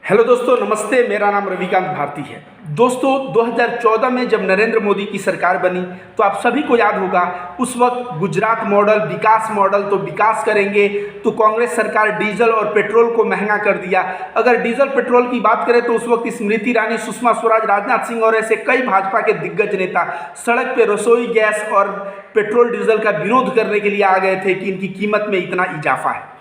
Hello दोस्तों, नमस्ते। मेरा नाम रविकांत भारती है। दोस्तों, 2014 में जब नरेंद्र मोदी की सरकार बनी तो आप सभी को याद होगा, उस वक्त गुजरात मॉडल, विकास मॉडल, तो विकास करेंगे तो कांग्रेस सरकार डीजल और पेट्रोल को महंगा कर दिया। अगर डीजल पेट्रोल की बात करें तो उस वक्त स्मृति ईरानी, सुषमा स्वराज, राजनाथ सिंह और ऐसे कई भाजपा के दिग्गज नेता सड़क पर रसोई गैस और पेट्रोल डीजल का विरोध करने के लिए आ गए थे कि इनकी कीमत में इतना इजाफा है।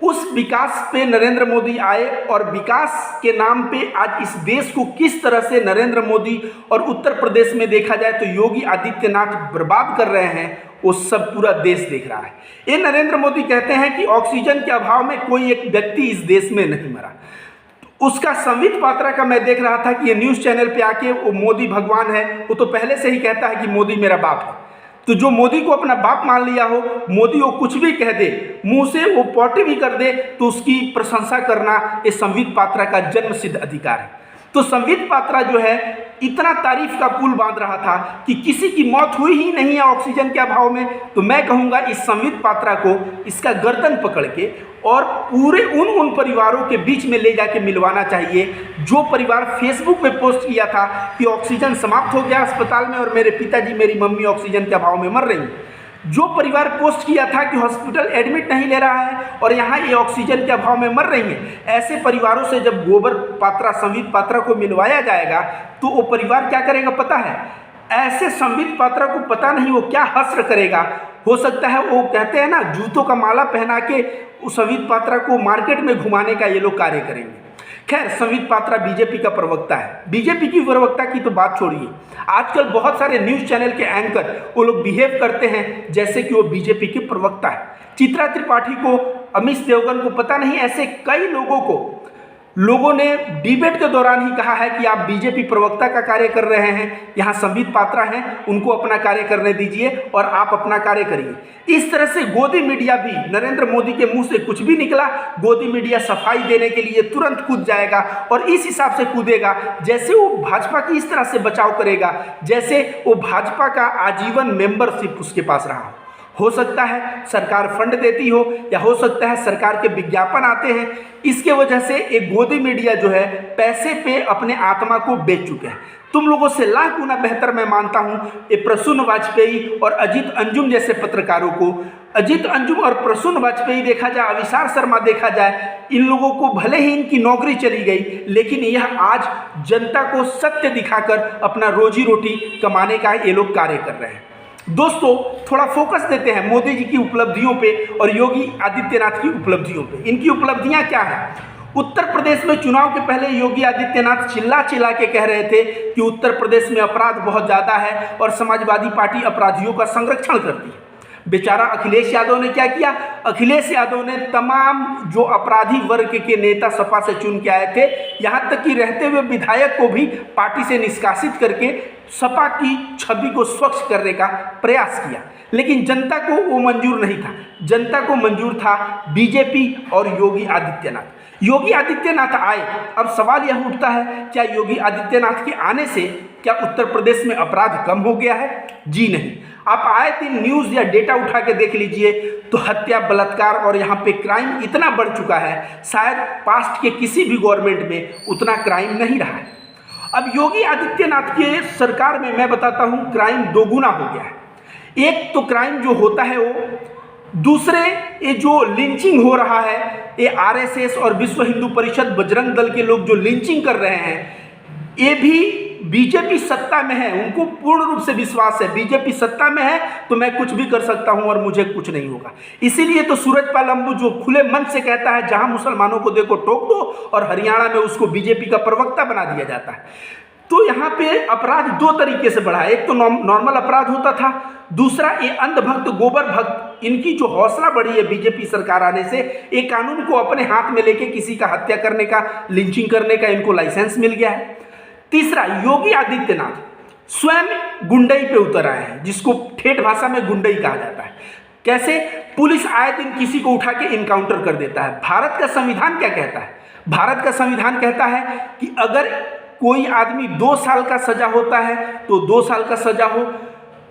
उस विकास पे नरेंद्र मोदी आए और विकास के नाम पे आज इस देश को किस तरह से नरेंद्र मोदी और उत्तर प्रदेश में देखा जाए तो योगी आदित्यनाथ बर्बाद कर रहे हैं, वो सब पूरा देश देख रहा है। ये नरेंद्र मोदी कहते हैं कि ऑक्सीजन के अभाव में कोई एक व्यक्ति इस देश में नहीं मरा। उसका संबित पात्रा का मैं देख रहा था कि ये न्यूज़ चैनल पे आके वो मोदी भगवान है, वो तो पहले से ही कहता है कि मोदी मेरा बाप है। तो जो मोदी को अपना बाप मान लिया हो, मोदी वो कुछ भी कह दे, मुंह से वो पॉटी भी कर दे, तो उसकी प्रशंसा करना ये संबित पात्रा का जन्म सिद्ध अधिकार है। तो संबित पात्रा जो है इतना तारीफ का पुल बांध रहा था कि किसी की मौत हुई ही नहीं है ऑक्सीजन के अभाव में। तो मैं कहूँगा इस संबित पात्रा को इसका गर्दन पकड़ के और पूरे उन परिवारों के बीच में ले जाके मिलवाना चाहिए जो परिवार फेसबुक पे पोस्ट किया था कि ऑक्सीजन समाप्त हो गया अस्पताल में और मेरे पिताजी, मेरी मम्मी ऑक्सीजन के अभाव में मर रही हैं। जो परिवार पोस्ट किया था कि हॉस्पिटल एडमिट नहीं ले रहा है और यहाँ ये ऑक्सीजन के अभाव में मर रही हैं, ऐसे परिवारों से जब गोबर पात्रा, संबित पात्रा को मिलवाया जाएगा तो वो परिवार क्या करेगा पता है? ऐसे संबित पात्रा को पता नहीं वो क्या हश्र करेगा। हो सकता है वो कहते हैं ना, जूतों का माला पहना के उस संबित पात्रा को मार्केट में घुमाने का ये लोग कार्य करेंगे। खैर, संबित पात्रा बीजेपी का प्रवक्ता है। बीजेपी की प्रवक्ता की तो बात छोड़िए, आजकल बहुत सारे न्यूज़ चैनल के एंकर वो लोग बिहेव करते हैं जैसे कि वो बीजेपी के प्रवक्ता है। चित्रा त्रिपाठी को, अमित देवगन को, पता नहीं ऐसे कई लोगों ने डिबेट के दौरान ही कहा है कि आप बीजेपी प्रवक्ता का कार्य कर रहे हैं, यहाँ संबित पात्रा हैं, उनको अपना कार्य करने दीजिए और आप अपना कार्य करिए। इस तरह से गोदी मीडिया भी, नरेंद्र मोदी के मुंह से कुछ भी निकला, गोदी मीडिया सफाई देने के लिए तुरंत कूद जाएगा और इस हिसाब से कूदेगा जैसे वो भाजपा की इस तरह से बचाव करेगा जैसे वो भाजपा का आजीवन मेंबरशिप उसके पास रहा हो सकता है सरकार फंड देती हो या हो सकता है सरकार के विज्ञापन आते हैं, इसके वजह से एक गोदी मीडिया जो है पैसे पे अपने आत्मा को बेच चुके हैं। तुम लोगों से लाख गुना बेहतर मैं मानता हूं ये प्रसून वाजपेयी और अजीत अंजुम जैसे पत्रकारों को। अजीत अंजुम और प्रसून वाजपेयी देखा जाए, अविसार शर्मा देखा जाए, इन लोगों को भले ही इनकी नौकरी चली गई लेकिन यह आज जनता को सत्य दिखाकर अपना रोजी रोटी कमाने का ये लोग कार्य कर रहे हैं। दोस्तों, थोड़ा फोकस देते हैं मोदी जी की उपलब्धियों पे और योगी आदित्यनाथ की उपलब्धियों पे। इनकी उपलब्धियां क्या हैं? उत्तर प्रदेश में चुनाव के पहले योगी आदित्यनाथ चिल्ला चिल्ला के कह रहे थे कि उत्तर प्रदेश में अपराध बहुत ज़्यादा है और समाजवादी पार्टी अपराधियों का संरक्षण करती है। बेचारा अखिलेश यादव ने क्या किया? अखिलेश यादव ने तमाम जो अपराधी वर्ग के नेता सपा से चुन के आए थे, यहाँ तक कि रहते हुए विधायक को भी पार्टी से निष्कासित करके सपा की छवि को स्वच्छ करने का प्रयास किया। लेकिन जनता को वो मंजूर नहीं था। जनता को मंजूर था बीजेपी और योगी आदित्यनाथ। योगी आदित्यनाथ आए, अब सवाल यह उठता है क्या योगी आदित्यनाथ के आने से क्या उत्तर प्रदेश में अपराध कम हो गया है? जी नहीं। आप आए दिन न्यूज़ या डेटा उठा के देख लीजिए तो हत्या, बलात्कार और यहाँ पे क्राइम इतना बढ़ चुका है, शायद पास्ट के किसी भी गवर्नमेंट में उतना क्राइम नहीं रहा है। अब योगी आदित्यनाथ के सरकार में मैं बताता हूँ क्राइम दोगुना हो गया है। एक तो क्राइम जो होता है वो, दूसरे ये जो लिंचिंग हो रहा है, ये आरएसएस और विश्व हिंदू परिषद, बजरंग दल के लोग जो लिंचिंग कर रहे हैं, ये भी बीजेपी सत्ता में है, उनको पूर्ण रूप से विश्वास है बीजेपी सत्ता में है तो मैं कुछ भी कर सकता हूं और मुझे कुछ नहीं होगा। इसीलिए तो सूरजपाल अंबू जो खुले मन से कहता है जहां मुसलमानों को देखो टोक दो, और हरियाणा में उसको बीजेपी का प्रवक्ता बना दिया जाता है। तो यहाँ पे अपराध दो तरीके से बढ़ा है। एक तो नॉर्मल अपराध होता था, दूसरा ये अंधभक्त, गोबर भक्त, इनकी जो हौसला बढ़ी है बीजेपी सरकार आने से, एक कानून को अपने हाथ में लेके किसी का हत्या करने का, लिंचिंग करने का इनको लाइसेंस मिल गया है। तीसरा, योगी आदित्यनाथ स्वयं गुंडई पे उतर आए हैं, जिसको ठेठ भाषा में गुंडई कहा जाता है। कैसे? पुलिस आए दिन किसी को उठा के इनकाउंटर कर देता है। भारत का संविधान क्या कहता है? भारत का संविधान कहता है कि अगर कोई आदमी 2 साल का सजा होता है तो 2 साल का सजा हो,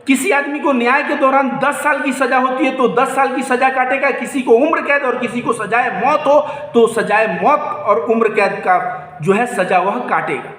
किसी आदमी को न्याय के दौरान 10 साल की सजा होती है तो 10 साल की सजा काटेगा, किसी को उम्र कैद और किसी को सजाए मौत हो तो सजाए मौत और उम्र कैद का जो है सजा वह काटेगा।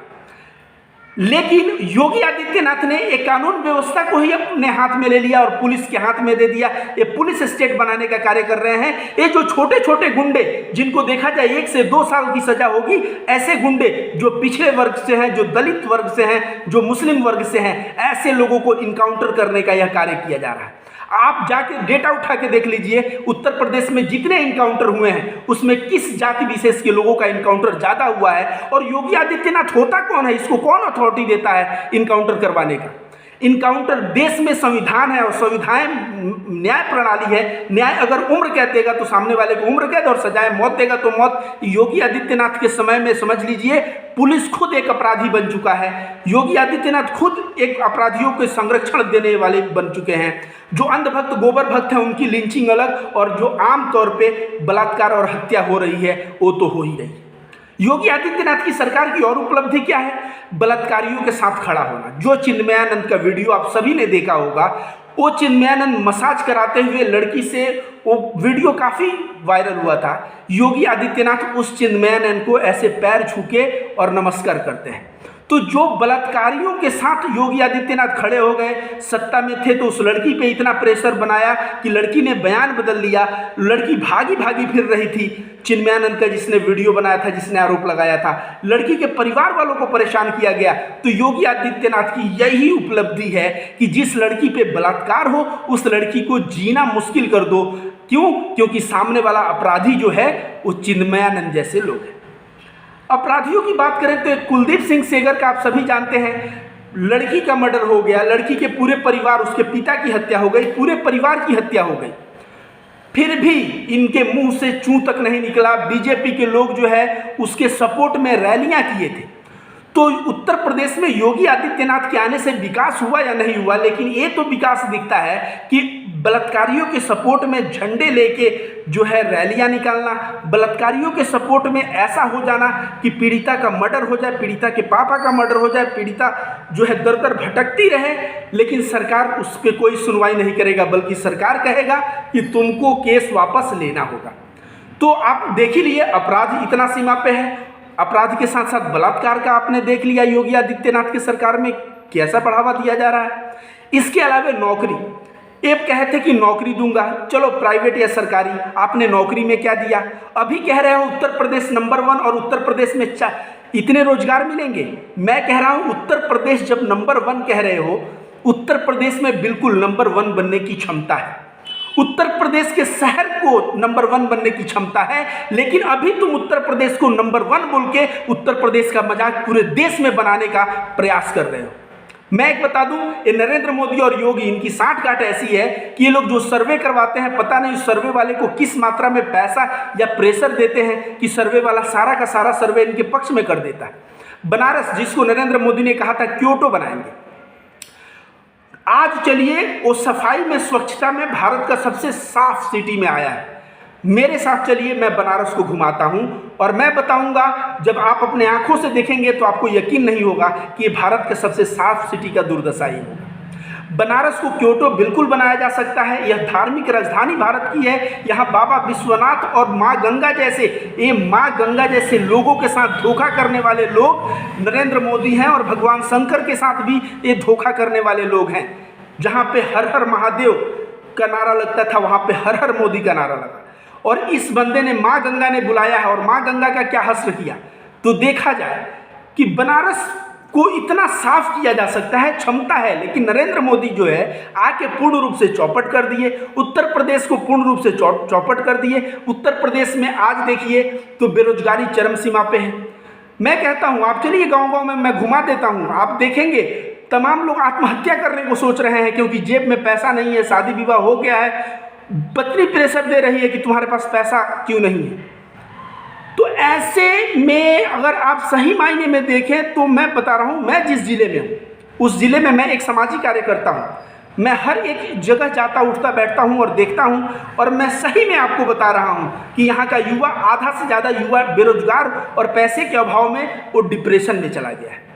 लेकिन योगी आदित्यनाथ ने एक कानून व्यवस्था को ही अपने हाथ में ले लिया और पुलिस के हाथ में दे दिया। ये पुलिस स्टेट बनाने का कार्य कर रहे हैं। ये जो छोटे छोटे गुंडे जिनको देखा जाए 1 से 2 साल की सजा होगी, ऐसे गुंडे जो पिछड़े वर्ग से हैं, जो दलित वर्ग से हैं, जो मुस्लिम वर्ग से हैं, ऐसे लोगों को इनकाउंटर करने का यह कार्य किया जा रहा है। आप जाके डेटा उठा के देख लीजिए, उत्तर प्रदेश में जितने इनकाउंटर हुए हैं उसमें किस जाति विशेष के लोगों का इनकाउंटर ज़्यादा हुआ है। और योगी आदित्यनाथ होता कौन है, इसको कौन अथॉरिटी देता है इनकाउंटर करवाने का। इनकाउंटर देश में संविधान है और संविधान न्याय प्रणाली है। न्याय अगर उम्र कैद देगा तो सामने वाले को उम्र कैद और सजाए मौत देगा तो मौत। योगी आदित्यनाथ के समय में समझ लीजिए पुलिस खुद एक अपराधी बन चुका है। योगी आदित्यनाथ खुद एक अपराधियों के संरक्षण देने वाले बन चुके हैं। जो अंधभक्त गोबर भक्त हैं उनकी लिंचिंग अलग, और जो आम तौर पे बलात्कार और हत्या हो रही है वो तो हो ही रही है। योगी आदित्यनाथ की सरकार की और उपलब्धि क्या है? बलात्कारियों के साथ खड़ा होना। जो चिन्मयानंद का वीडियो आप सभी ने देखा होगा, वो चिन्मयानंद मसाज कराते हुए लड़की से, वो वीडियो काफ़ी वायरल हुआ था। योगी आदित्यनाथ उस चिन्मयानंद को ऐसे पैर छू के और नमस्कार करते हैं। तो जो बलात्कारियों के साथ योगी आदित्यनाथ खड़े हो गए, सत्ता में थे तो उस लड़की पे इतना प्रेशर बनाया कि लड़की ने बयान बदल लिया। लड़की भागी भागी फिर रही थी चिन्मयानंद का, जिसने वीडियो बनाया था, जिसने आरोप लगाया था। लड़की के परिवार वालों को परेशान किया गया। तो योगी आदित्यनाथ की यही उपलब्धि है कि जिस लड़की पे बलात्कार हो उस लड़की को जीना मुश्किल कर दो। क्यों? क्योंकि सामने वाला अपराधी जो है वो चिन्मयानंद जैसे लोग हैं। अपराधियों की बात करें तो कुलदीप सिंह सेंगर का आप सभी जानते हैं, लड़की का मर्डर हो गया, लड़की के पूरे परिवार, उसके पिता की हत्या हो गई, पूरे परिवार की हत्या हो गई। फिर भी इनके मुंह से चूं तक नहीं निकला। बीजेपी के लोग जो है उसके सपोर्ट में रैलियां किए थे। तो उत्तर प्रदेश में योगी आदित्यनाथ के आने से विकास हुआ या नहीं हुआ, लेकिन ये तो विकास दिखता है कि बलात्कारियों के सपोर्ट में झंडे लेके जो है रैलियां निकालना, बलात्कारियों के सपोर्ट में ऐसा हो जाना कि पीड़िता का मर्डर हो जाए, पीड़िता के पापा का मर्डर हो जाए, पीड़िता जो है दर दर भटकती रहे, लेकिन सरकार उस पर कोई सुनवाई नहीं करेगा, बल्कि सरकार कहेगा कि तुमको केस वापस लेना होगा। तो आप देख ही लिए अपराध इतना सीमा पे है। अपराध के साथ साथ बलात्कार का आपने देख लिया योगी आदित्यनाथ की सरकार में कैसा बढ़ावा दिया जा रहा है। इसके अलावा नौकरी, एक कहते कि नौकरी दूंगा, चलो प्राइवेट या सरकारी, आपने नौकरी में क्या दिया? अभी कह रहे हो उत्तर प्रदेश नंबर 1 और उत्तर प्रदेश में इतने रोजगार मिलेंगे। मैं कह रहा हूँ उत्तर प्रदेश जब नंबर 1 कह रहे हो, उत्तर प्रदेश में बिल्कुल नंबर 1 बनने की क्षमता है। उत्तर प्रदेश के शहर को नंबर 1 बनने की क्षमता है, लेकिन अभी तुम उत्तर प्रदेश को नंबर 1 बोल के उत्तर प्रदेश का मजाक पूरे देश में बनाने का प्रयास कर रहे हो। मैं एक बता दूं, ये नरेंद्र मोदी और योगी, इनकी साठगांठ ऐसी है कि ये लोग जो सर्वे करवाते हैं, पता नहीं उस सर्वे वाले को किस मात्रा में पैसा या प्रेशर देते हैं कि सर्वे वाला सारा का सारा सर्वे इनके पक्ष में कर देता है। बनारस, जिसको नरेंद्र मोदी ने कहा था क्योटो बनाएंगे, आज चलिए वो सफाई में, स्वच्छता में भारत का सबसे साफ सिटी में आया है। मेरे साथ चलिए, मैं बनारस को घुमाता हूं और मैं बताऊंगा, जब आप अपने आंखों से देखेंगे तो आपको यकीन नहीं होगा कि ये भारत के सबसे साफ सिटी का दुर्दशा ही होगा। बनारस को क्योटो बिल्कुल बनाया जा सकता है। यह धार्मिक राजधानी भारत की है। यहाँ बाबा विश्वनाथ और माँ गंगा जैसे लोगों के साथ धोखा करने वाले लोग नरेंद्र मोदी हैं, और भगवान शंकर के साथ भी ये धोखा करने वाले लोग हैं। जहाँ पे हर हर महादेव का नारा लगता था, वहाँ पे हर हर मोदी का नारा लगा। और इस बंदे ने, माँ गंगा ने बुलाया है, और माँ गंगा का क्या हश्र किया। तो देखा जाए कि बनारस को इतना साफ किया जा सकता है, क्षमता है, लेकिन नरेंद्र मोदी जो है आके पूर्ण रूप से चौपट कर दिए। उत्तर प्रदेश को पूर्ण रूप से चौपट कर दिए। उत्तर प्रदेश में आज देखिए तो बेरोजगारी चरम सीमा पे है। मैं कहता हूँ आप चलिए गांव-गांव में, मैं घुमा देता हूँ, आप देखेंगे तमाम लोग आत्महत्या करने को सोच रहे हैं, क्योंकि जेब में पैसा नहीं है, शादी विवाह हो गया है, पत्नी प्रेशर दे रही है कि तुम्हारे पास पैसा क्यों नहीं है। तो ऐसे में अगर आप सही मायने में देखें तो मैं बता रहा हूँ, मैं जिस जिले में हूँ उस जिले में मैं एक सामाजिक कार्य करता हूँ। मैं हर एक जगह जाता उठता बैठता हूँ और देखता हूँ, और मैं सही में आपको बता रहा हूँ कि यहाँ का युवा, आधा से ज़्यादा युवा बेरोजगार और पैसे के अभाव में वो डिप्रेशन में चला गया है।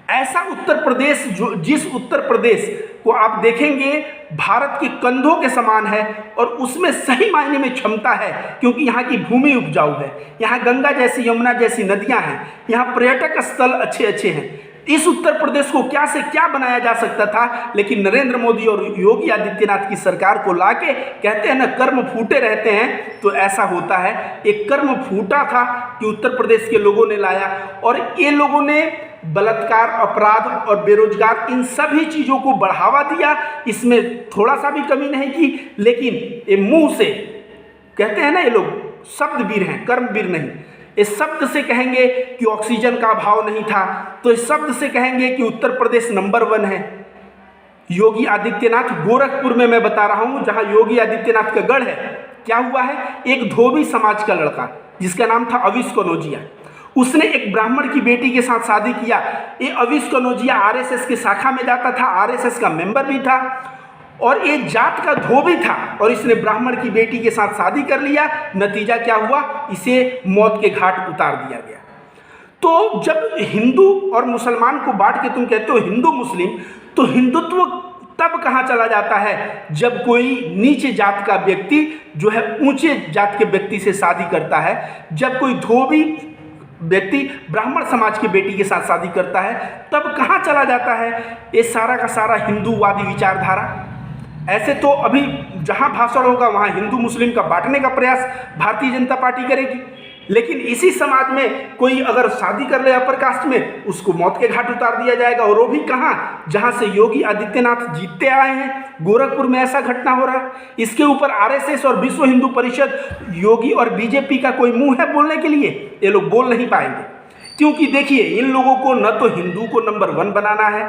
ऐसा उत्तर प्रदेश जिस उत्तर प्रदेश को आप देखेंगे भारत के कंधों के समान है और उसमें सही मायने में क्षमता है, क्योंकि यहाँ की भूमि उपजाऊ है, यहाँ गंगा जैसी यमुना जैसी नदियाँ हैं, यहाँ पर्यटक स्थल अच्छे अच्छे हैं। इस उत्तर प्रदेश को क्या से क्या बनाया जा सकता था, लेकिन नरेंद्र मोदी और योगी आदित्यनाथ की सरकार को लाके, कहते हैं ना कर्म फूटे रहते हैं, तो ऐसा होता है। एक कर्म फूटा था कि उत्तर प्रदेश के लोगों ने लाया और ये लोगों ने बलात्कार, अपराध और बेरोजगार इन सभी चीज़ों को बढ़ावा दिया। इसमें थोड़ा सा भी कमी नहीं की, लेकिन ये मुंह से कहते हैं ना, ये लोग शब्दवीर हैं, कर्मवीर नहीं। इस शब्द से कहेंगे कि ऑक्सीजन का अभाव नहीं था, तो इस शब्द से कहेंगे कि उत्तर प्रदेश नंबर 1 है। योगी आदित्यनाथ, गोरखपुर में मैं बता रहा हूँ जहाँ योगी आदित्यनाथ का गढ़ है, क्या हुआ है, एक धोबी समाज का लड़का जिसका नाम था अविश कनौजिया, उसने एक ब्राह्मण की बेटी के साथ शादी किया। ये अविश कनौजिया आरएसएस की शाखा में जाता था, आरएसएस का मेंबर भी था और ये जात का धोबी था और इसने ब्राह्मण की बेटी के साथ शादी कर लिया। नतीजा क्या हुआ, इसे मौत के घाट उतार दिया गया। तो जब हिंदू और मुसलमान को बांट के तुम कहते हो हिंदू मुस्लिम, तो हिंदुत्व तब कहाँ चला जाता है जब कोई नीचे जात का व्यक्ति जो है ऊंचे जात के व्यक्ति से शादी करता है, जब कोई धोबी व्यक्ति ब्राह्मण समाज की बेटी के साथ शादी करता है, तब कहाँ चला जाता है ये सारा का सारा हिंदूवादी विचारधारा। ऐसे तो अभी जहाँ भाषण होगा वहाँ हिंदू मुस्लिम का बांटने का प्रयास भारतीय जनता पार्टी करेगी, लेकिन इसी समाज में कोई अगर शादी कर ले अपर कास्ट में, उसको मौत के घाट उतार दिया जाएगा। और वो भी कहाँ, जहाँ से योगी आदित्यनाथ जीतते आए हैं, गोरखपुर में ऐसा घटना हो रहा है। इसके ऊपर आरएसएस और विश्व हिंदू परिषद, योगी और बीजेपी का कोई मुंह है बोलने के लिए? ये लोग बोल नहीं पाएंगे, क्योंकि देखिए इन लोगों को न तो हिंदू को नंबर 1 बनाना है,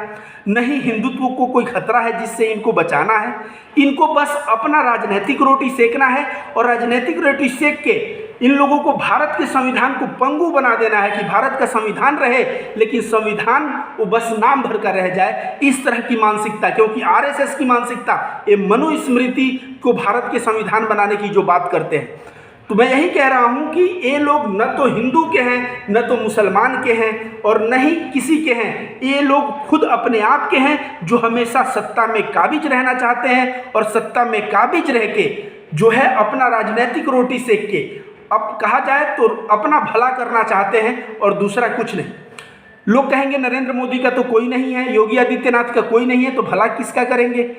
न ही हिंदुत्व को कोई खतरा है जिससे इनको बचाना है। इनको बस अपना राजनीतिक रोटी सेकना है और राजनीतिक रोटी सेक के इन लोगों को भारत के संविधान को पंगु बना देना है कि भारत का संविधान रहे लेकिन संविधान वो बस नाम भर कर रह जाए। इस तरह की मानसिकता, क्योंकि आरएसएस की मानसिकता ये मनुस्मृति को भारत के संविधान बनाने की जो बात करते हैं, तो मैं यही कह रहा हूँ कि ये लोग न तो हिंदू के हैं, न तो मुसलमान के हैं और न ही किसी के हैं। ये लोग खुद अपने आप के हैं जो हमेशा सत्ता में काबिज रहना चाहते हैं और सत्ता में काबिज रह के जो है अपना राजनीतिक रोटी सेक के, अब कहा जाए तो अपना भला करना चाहते हैं और दूसरा कुछ नहीं। लोग कहेंगे नरेंद्र मोदी का तो कोई नहीं है, योगी आदित्यनाथ का कोई नहीं है, तो भला किसका करेंगे?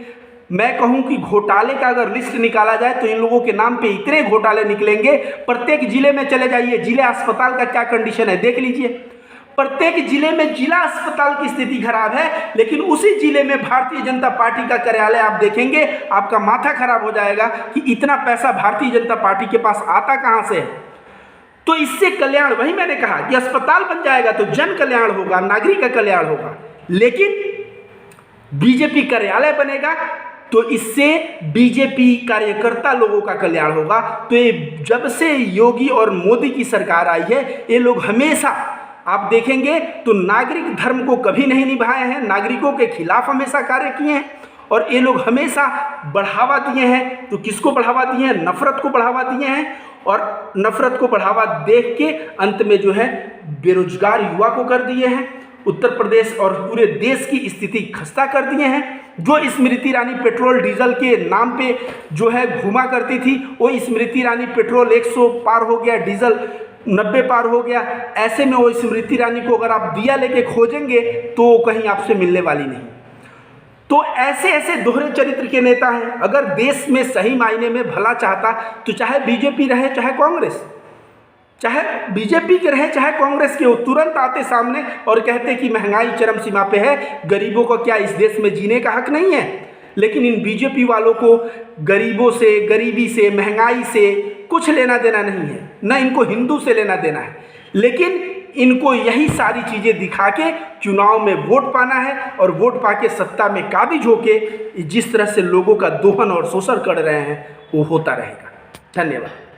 मैं कहूं कि घोटाले का अगर लिस्ट निकाला जाए तो इन लोगों के नाम पे इतने घोटाले निकलेंगे। प्रत्येक जिले में चले जाइए, जिले अस्पताल का क्या कंडीशन है देख लीजिए। प्रत्येक जिले में जिला अस्पताल की स्थिति खराब है, लेकिन उसी जिले में भारतीय जनता पार्टी का कार्यालय आप देखेंगे, आपका माथा खराब हो जाएगा कि इतना पैसा भारतीय जनता पार्टी के पास आता कहाँ से है। तो इससे कल्याण, वही मैंने कहा कि अस्पताल बन जाएगा तो जन कल्याण होगा, नागरिक का कल्याण होगा, लेकिन बीजेपी कार्यालय बनेगा तो इससे बीजेपी कार्यकर्ता लोगों का कल्याण होगा। तो ये जब से योगी और मोदी की सरकार आई है, ये लोग हमेशा आप देखेंगे तो नागरिक धर्म को कभी नहीं निभाए हैं, नागरिकों के खिलाफ हमेशा कार्य किए हैं और ये लोग हमेशा बढ़ावा दिए हैं। तो किसको बढ़ावा दिए हैं? नफरत को बढ़ावा दिए हैं और नफरत को बढ़ावा देख के अंत में जो है बेरोजगार युवा को कर दिए हैं। उत्तर प्रदेश और पूरे देश की स्थिति खस्ता कर दिए हैं। जो स्मृति ईरानी पेट्रोल डीजल के नाम पे जो है घुमा करती थी, वो स्मृति ईरानी पेट्रोल 100 पार हो गया, डीजल 90 पार हो गया। ऐसे में वो स्मृति ईरानी को अगर आप दिया लेके खोजेंगे तो कहीं आपसे मिलने वाली नहीं। तो ऐसे ऐसे दोहरे चरित्र के नेता हैं। अगर देश में सही मायने में भला चाहता तो चाहे बीजेपी रहे चाहे कांग्रेस, चाहे बीजेपी के रहे चाहे कांग्रेस के, वो तुरंत आते सामने और कहते कि महंगाई चरम सीमा पे है, गरीबों को क्या इस देश में जीने का हक नहीं है। लेकिन इन बीजेपी वालों को गरीबों से, गरीबी से, महंगाई से कुछ लेना देना नहीं है, न इनको हिंदू से लेना देना है, लेकिन इनको यही सारी चीज़ें दिखा के चुनाव में वोट पाना है और वोट पा के सत्ता में काबिज होके जिस तरह से लोगों का दोहन और शोषण कर रहे हैं वो होता रहेगा। धन्यवाद।